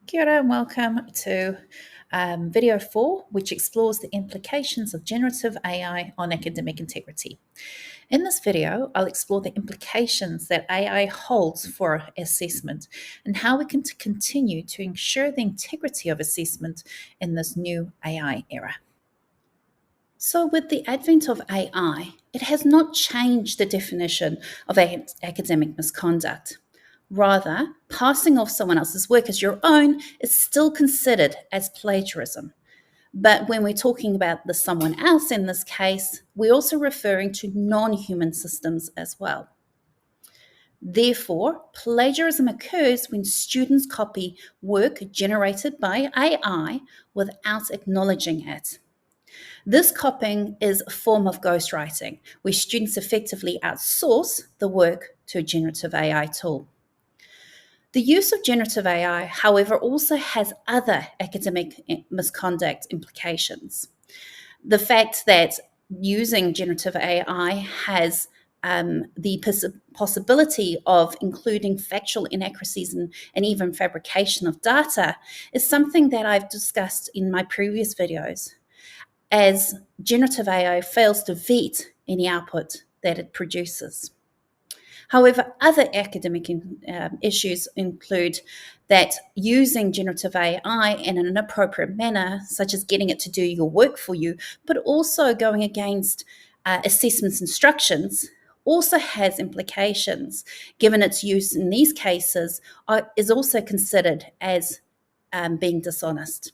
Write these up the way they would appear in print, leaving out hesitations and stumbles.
Kia ora and welcome to video 4, which explores the implications of generative AI on academic integrity. In this video, I'll explore the implications that AI holds for assessment and how we can continue to ensure the integrity of assessment in this new AI era. So, with the advent of AI, it has not changed the definition of academic misconduct. Rather, passing off someone else's work as your own is still considered as plagiarism. But when we're talking about the someone else in this case, we're also referring to non human systems as well. Therefore, plagiarism occurs when students copy work generated by AI without acknowledging it. This copying is a form of ghostwriting, where students effectively outsource the work to a generative AI tool. The use of generative AI, however, also has other academic misconduct implications. The fact that using generative AI has the possibility of including factual inaccuracies and even fabrication of data is something that I've discussed in my previous videos, as generative AI fails to vet any output that it produces. However, other academic issues include that using generative AI in an inappropriate manner, such as getting it to do your work for you, but also going against assessments instructions, also has implications, given its use in these cases is also considered as being dishonest.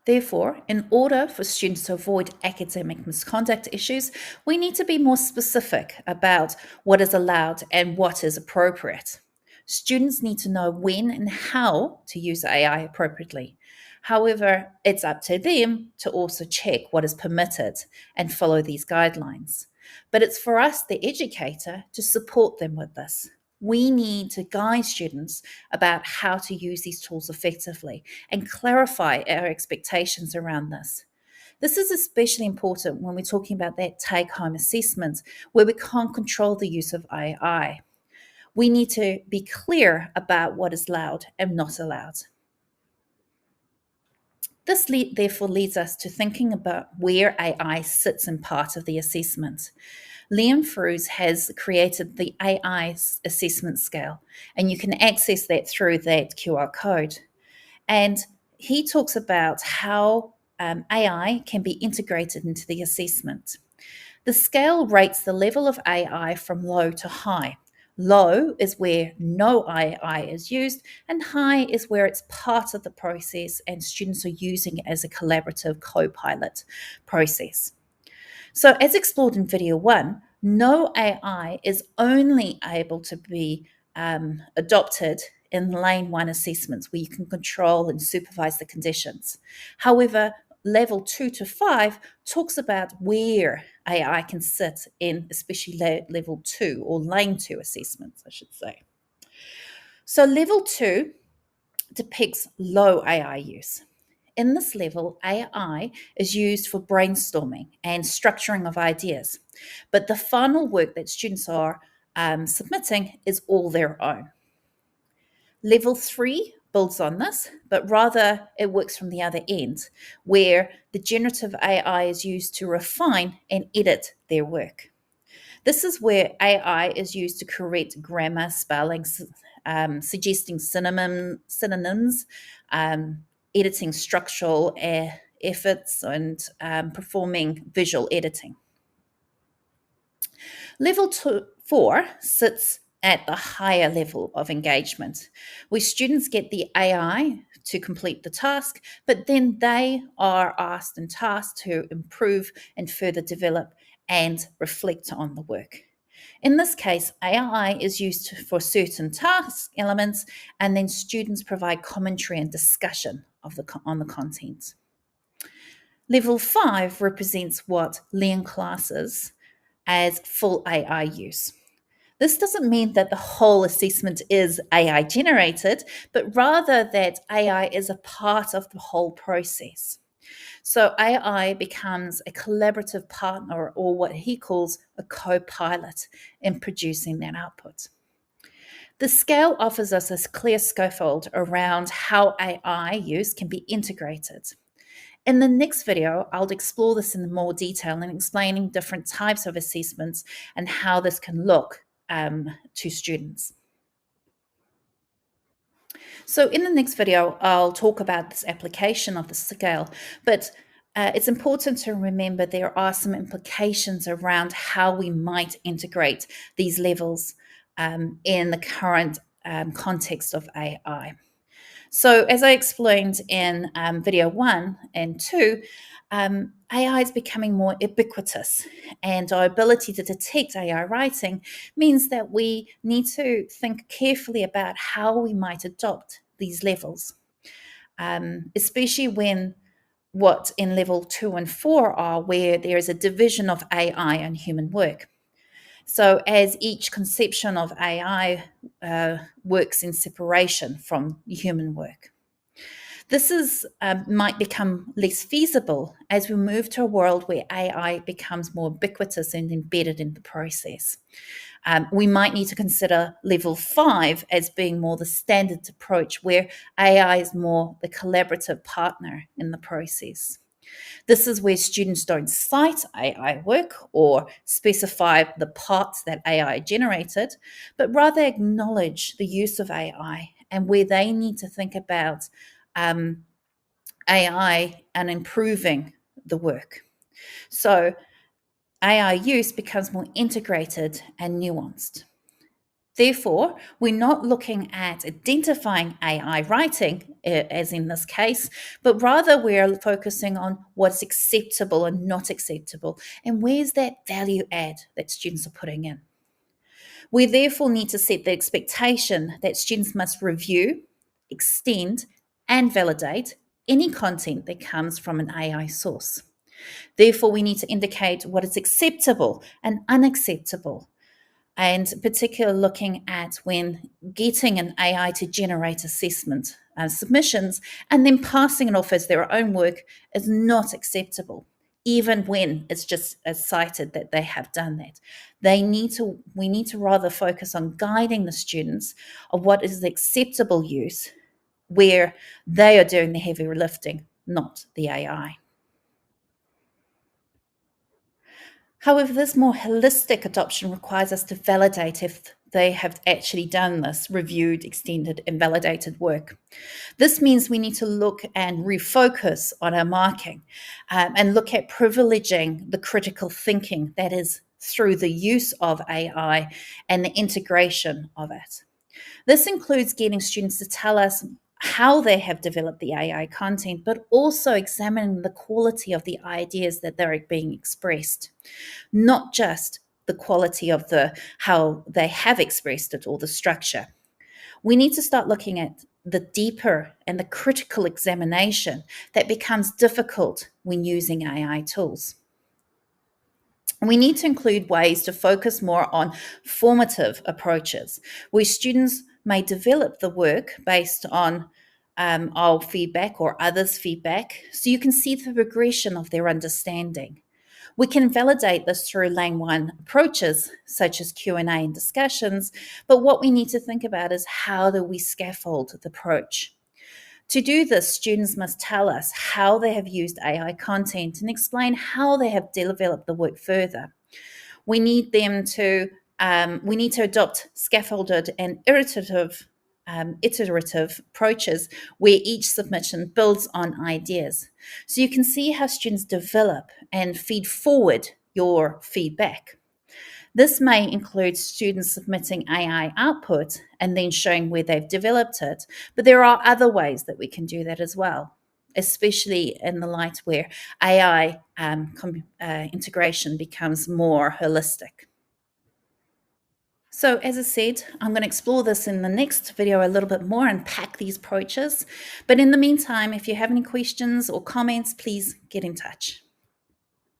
Therefore, in order for students to avoid academic misconduct issues, we need to be more specific about what is allowed and what is appropriate. Students need to know when and how to use AI appropriately. However, it's up to them to also check what is permitted and follow these guidelines. But it's for us, the educator, to support them with this. We need to guide students about how to use these tools effectively and clarify our expectations around this. This is especially important when we're talking about that take-home assessment where we can't control the use of AI. We need to be clear about what is allowed and not allowed. This therefore leads us to thinking about where AI sits in part of the assessment. Furze has created the AI assessment scale, and you can access that through that QR code. And he talks about how AI can be integrated into the assessment. The scale rates the level of AI from low to high. Low is where no AI is used, and high is where it's part of the process and students are using it as a collaborative co-pilot process. So, as explored in video 1, no AI is only able to be adopted in lane 1 assessments where you can control and supervise the conditions. However, level 2 to 5 talks about where AI can sit in, especially level 2 or lane 2 assessments, I should say. So, level 2 depicts low AI use. In this level, AI is used for brainstorming and structuring of ideas, but the final work that students are submitting is all their own. Level 3 builds on this, but rather it works from the other end, where the generative AI is used to refine and edit their work. This is where AI is used to correct grammar, spelling, suggesting synonyms, editing structural efforts, and performing visual editing. Level 4 sits at the higher level of engagement, where students get the AI to complete the task, but then they are asked and tasked to improve and further develop and reflect on the work. In this case, AI is used for certain task elements, and then students provide commentary and discussion on the content. Level 5 represents what Leon classes as full AI use. This doesn't mean that the whole assessment is AI generated, but rather that AI is a part of the whole process. So AI becomes a collaborative partner, or what he calls a co-pilot, in producing that output. The scale offers us a clear scaffold around how AI use can be integrated. In the next video, I'll explore this in more detail and explaining different types of assessments and how this can look to students. So in the next video, I'll talk about this application of the scale, but it's important to remember there are some implications around how we might integrate these levels in the current context of AI. So as I explained in video 1 and 2, AI is becoming more ubiquitous, and our ability to detect AI writing means that we need to think carefully about how we might adopt these levels, especially when what in level 2 and 4 are where there is a division of AI and human work. So as each conception of AI works in separation from human work. This might become less feasible as we move to a world where AI becomes more ubiquitous and embedded in the process. We might need to consider level 5 as being more the standard approach, where AI is more the collaborative partner in the process. This is where students don't cite AI work or specify the parts that AI generated, but rather acknowledge the use of AI and where they need to think about AI and improving the work. So AI use becomes more integrated and nuanced. Therefore, we're not looking at identifying AI writing, as in this case, but rather we're focusing on what's acceptable and not acceptable, and where's that value add that students are putting in. We therefore need to set the expectation that students must review, extend, and validate any content that comes from an AI source. Therefore, we need to indicate what is acceptable and unacceptable, and particularly looking at when getting an AI to generate assessment submissions and then passing it off as their own work is not acceptable, even when it's just cited that they have done that. We need to rather focus on guiding the students of what is the acceptable use, where they are doing the heavy lifting, not the AI. However, this more holistic adoption requires us to validate if they have actually done this reviewed, extended, and validated work. This means we need to look and refocus on our marking and look at privileging the critical thinking that is through the use of AI and the integration of it. This includes getting students to tell us how they have developed the AI content, but also examining the quality of the ideas that they're being expressed, not just the quality of how they have expressed it or the structure. We need to start looking at the deeper and the critical examination that becomes difficult when using AI tools. We need to include ways to focus more on formative approaches, where students may develop the work based on our feedback or others' feedback, so you can see the progression of their understanding. We can validate this through Lane 1 approaches, such as Q&A and discussions, but what we need to think about is how do we scaffold the approach. To do this, students must tell us how they have used AI content and explain how they have developed the work further. We need to adopt scaffolded and iterative approaches where each submission builds on ideas. So you can see how students develop and feed forward your feedback. This may include students submitting AI output and then showing where they've developed it, but there are other ways that we can do that as well, especially in the light where AI integration becomes more holistic. So as I said, I'm going to explore this in the next video a little bit more and pack these approaches. But in the meantime, if you have any questions or comments, please get in touch.